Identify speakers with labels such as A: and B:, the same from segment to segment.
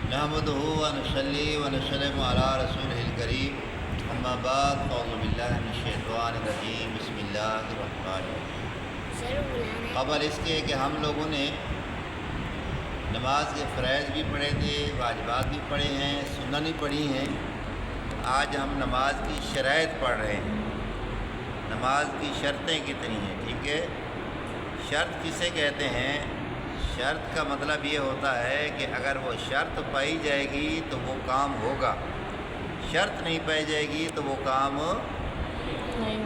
A: نحمده ونصلي ونسلم على رسوله الكريم اما بعد اعوذ باللہ من الشیطان الرجیم بسم اللہ الرحمن الرحیم۔ قبل اس کے کہ ہم لوگوں نے نماز کے فرائض بھی پڑھے تھے، واجبات بھی پڑھے ہیں، سننیں پڑھی ہیں، آج ہم نماز کی شرائط پڑھ رہے ہیں۔ نماز کی شرطیں کتنی ہیں؟ ٹھیک ہے، شرط کسے کہتے ہیں؟ شرط کا مطلب یہ ہوتا ہے کہ اگر وہ شرط پائی جائے گی تو وہ کام ہوگا، شرط نہیں پائی جائے گی تو وہ کام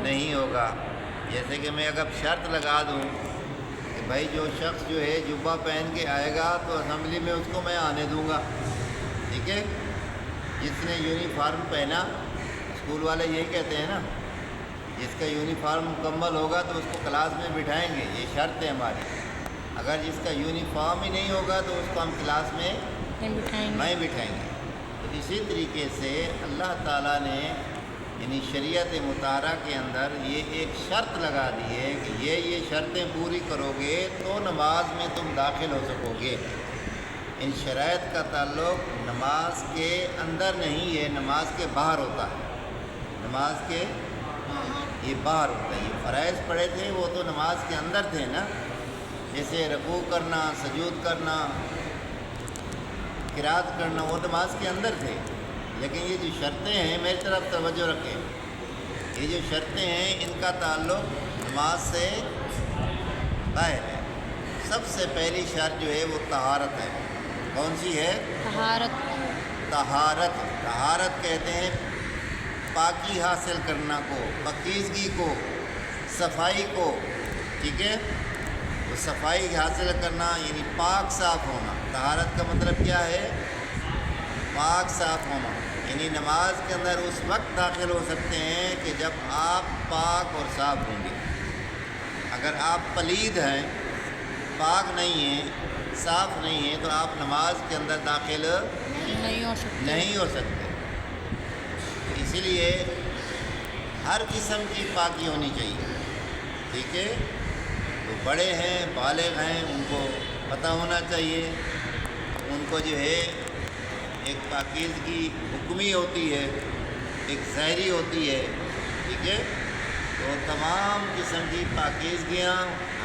A: نہیں ہوگا۔ جیسے کہ میں اگر شرط لگا دوں کہ بھائی جو شخص جو ہے جبہ پہن کے آئے گا تو اسمبلی میں اس کو میں آنے دوں گا، ٹھیک ہے۔ جس نے یونیفارم پہنا، اسکول والے یہی کہتے ہیں نا، جس کا یونیفارم مکمل ہوگا تو اس کو کلاس میں بٹھائیں گے، یہ شرط ہے ہماری۔ اگر جس کا یونیفارم ہی نہیں ہوگا تو اس کو ہم کلاس میں نہیں بٹھائیں گے۔ تو اسی طریقے سے اللہ تعالیٰ نے یعنی شریعت مطہرہ کے اندر یہ ایک شرط لگا دی ہے کہ یہ شرطیں پوری کرو گے تو نماز میں تم داخل ہو سکو گے۔ ان شرائط کا تعلق نماز کے اندر نہیں ہے، نماز کے باہر ہوتا ہے، نماز کے یہ باہر ہوتا ہے۔ یہ فرائض پڑھے تھے وہ تو نماز کے اندر تھے نا، جیسے رکوع کرنا، سجود کرنا، قرات کرنا، وہ نماز کے اندر تھے۔ لیکن یہ جو شرطیں ہیں، میری طرف توجہ رکھیں، یہ جو شرطیں ہیں ان کا تعلق نماز سے باہر ہے۔ سب سے پہلی شرط جو ہے وہ طہارت ہے۔ کون سی ہے؟ طہارت۔ طہارت کہتے ہیں پاکی حاصل کرنا کو، پاکیزگی کو، صفائی کو، ٹھیک ہے۔ تو صفائی حاصل کرنا یعنی پاک صاف ہونا۔ طہارت کا مطلب کیا ہے؟ پاک صاف ہونا، یعنی نماز کے اندر اس وقت داخل ہو سکتے ہیں کہ جب آپ پاک اور صاف ہوں گے۔ اگر آپ پلید ہیں، پاک نہیں ہیں، صاف نہیں ہیں، تو آپ نماز کے اندر داخل نہیں ہو سکتے۔ اسی لیے ہر قسم کی پاکی ہونی چاہیے، ٹھیک ہے۔ تو بڑے ہیں، بالغ ہیں، ان کو پتہ ہونا چاہیے، ان کو جو ہے ایک پاکیزگی حکمی ہوتی ہے، ایک ظاہری ہوتی ہے، ٹھیک ہے۔ تو تمام قسم کی پاکیزگیاں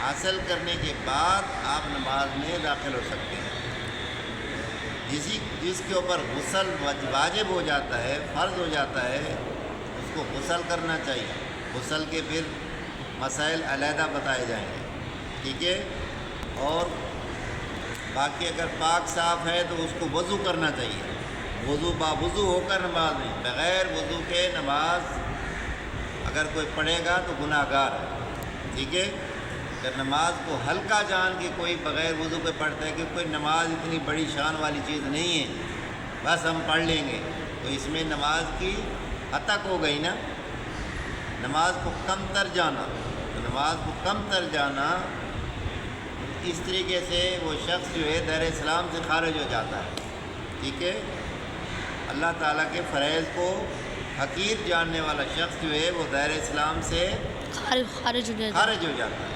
A: حاصل کرنے کے بعد آپ نماز میں داخل ہو سکتے ہیں۔ جس کے اوپر غسل واجب ہو جاتا ہے، فرض ہو جاتا ہے، اس کو غسل کرنا چاہیے۔ غسل کے پھر مسائل علیحدہ بتائے جائیں گے، ٹھیک ہے۔ اور باقی اگر پاک صاف ہے تو اس کو وضو کرنا چاہیے۔ وضو باوضو ہو کر نماز نہیں، بغیر وضو کے نماز اگر کوئی پڑھے گا تو گناہ گار ہے، ٹھیک ہے۔ اگر نماز کو ہلکا جان کے کوئی بغیر وضو کے پڑھتا ہے کہ کوئی نماز اتنی بڑی شان والی چیز نہیں ہے، بس ہم پڑھ لیں گے، تو اس میں نماز کی ہتک ہو گئی نا۔ نماز کو کم تر جانا، تو نماز کو کم تر جانا، اس طریقے سے وہ شخص جو ہے دائرہ اسلام سے خارج ہو جاتا ہے، ٹھیک ہے۔ اللہ تعالیٰ کے فرائض کو حقیر جاننے والا شخص جو ہے وہ دائرہ اسلام سے خارج ہو جاتا ہے۔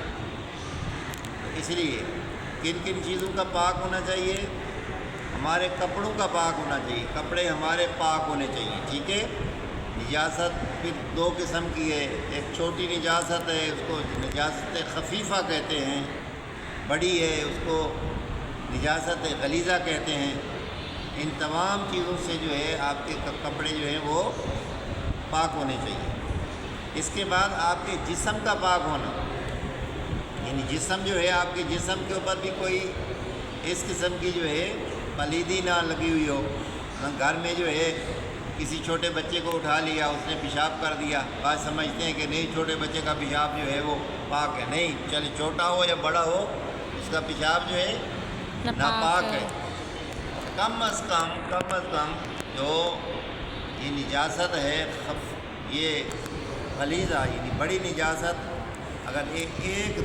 A: اس لیے کن کن چیزوں کا پاک ہونا چاہیے؟ ہمارے کپڑوں کا پاک ہونا چاہیے، کپڑے ہمارے پاک ہونے چاہیے، ٹھیک ہے۔ نجاست پھر دو قسم کی ہے، ایک چھوٹی نجاست ہے، اس کو نجاست خفیفہ کہتے ہیں، بڑی ہے اس کو نجاست غلیظہ کہتے ہیں۔ ان تمام چیزوں سے جو ہے آپ کے کپڑے جو ہیں وہ پاک ہونے چاہیے۔ اس کے بعد آپ کے جسم کا پاک ہونا، یعنی جسم جو ہے آپ کے جسم کے اوپر بھی کوئی اس قسم کی جو ہے پلیدی نہ لگی ہوئی ہو۔ گھر میں جو ہے کسی چھوٹے بچے کو اٹھا لیا، اس نے پیشاب کر دیا، بعض سمجھتے ہیں کہ نہیں چھوٹے بچے کا پیشاب جو ہے وہ پاک ہے، نہیں، چلے چھوٹا ہو یا بڑا ہو اس کا پیشاب جو ہے ناپاک ہے۔ کم از کم جو یہ نجاست ہے، یہ غلیظہ یعنی بڑی نجاست، اگر ایک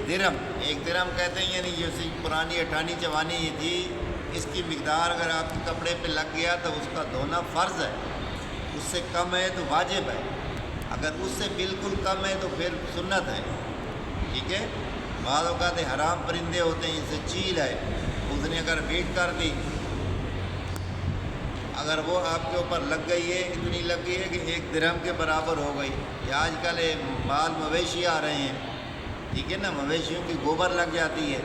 A: درم کہتے ہیں، یعنی جیسے پرانی 58 چوانی یہ تھی، اس کی مقدار اگر آپ کے کپڑے پہ لگ گیا تو اس کا دھونا فرض ہے، اس سے کم ہے تو واجب ہے، اگر اس سے بالکل کم ہے تو پھر سنت ہے، ٹھیک ہے۔ بعض اوقات حرام پرندے ہوتے ہیں، جیسے چیل ہے، اس نے اگر بیٹ کر دی اگر وہ آپ کے اوپر لگ گئی ہے، اتنی لگ گئی ہے کہ 1 درہم کے برابر ہو گئی، یا آج کل مال مویشی آ رہے ہیں، ٹھیک ہے نا، مویشیوں کی گوبر لگ جاتی ہے،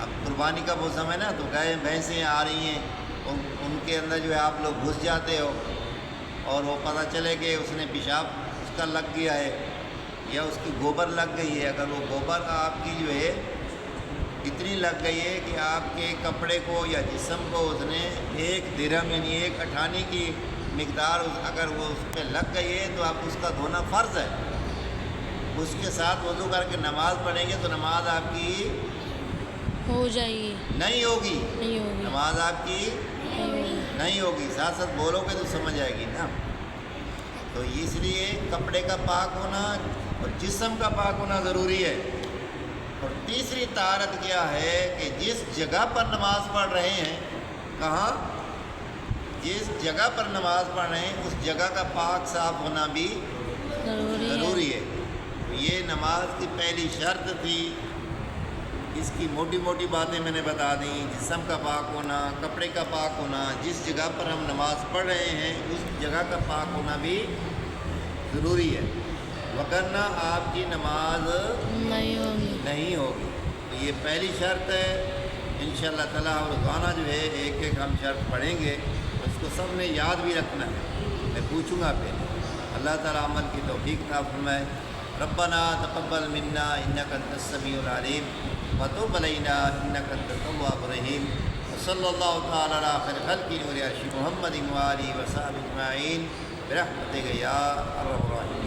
A: اب قربانی کا موسم ہے نا، تو گائے بھینسیں آ رہی ہیں، ان کے اندر جو ہے آپ لوگ گھس جاتے ہو، اور وہ پتہ چلے کہ اس نے پیشاب اس کا لگ گیا ہے یا اس کی گوبر لگ گئی ہے، اگر وہ گوبر آپ کی جو ہے اتنی لگ گئی ہے کہ آپ کے کپڑے کو یا جسم کو اس نے 1 درہم یعنی 1 اٹھانی کی مقدار اگر وہ اس پہ لگ گئی ہے تو آپ اس کا دھونا فرض ہے، اس کے ساتھ وضو کر کے نماز پڑھیں گے تو نماز آپ کی
B: ہو جائے گی،
A: نہیں ہوگی،
B: نہیں ہوگی،
A: نماز آپ کی نہیں ہوگی، ساتھ ساتھ بولو گے تو سمجھ آئے گی نا۔ تو اس لیے کپڑے کا پاک ہونا اور جسم کا پاک ہونا ضروری ہے۔ اور تیسری طہارت کیا ہے کہ جس جگہ پر نماز پڑھ رہے ہیں، کہاں، جس جگہ پر نماز پڑھ رہے ہیں اس جگہ کا پاک صاف ہونا بھی ضروری ہے۔ یہ نماز کی پہلی شرط تھی، اس کی موٹی موٹی باتیں میں نے بتا دیں، جسم کا پاک ہونا، کپڑے کا پاک ہونا، جس جگہ پر ہم نماز پڑھ رہے ہیں اس جگہ کا پاک ہونا بھی ضروری ہے، وگرنہ آپ کی نماز نہیں ہوگی۔ تو یہ پہلی شرط ہے، انشاءاللہ تعالیٰ روزانہ جو ہے ایک ایک ہم شرط پڑھیں گے، اس کو سب نے یاد بھی رکھنا ہے، میں پوچھوں گا پہلے۔ اللہ تعالیٰ عمل کی توفیق عطا فرمائے۔ ربنا تقبل منا انک انت السمیع العلیم وتب علینا انک انت التواب الرحیم، وصلی اللہ تعالی علی خیر خلق نور عرش محمد وآلہ وصحبہ اجمعین برحمتک یا ارحم الراحمین۔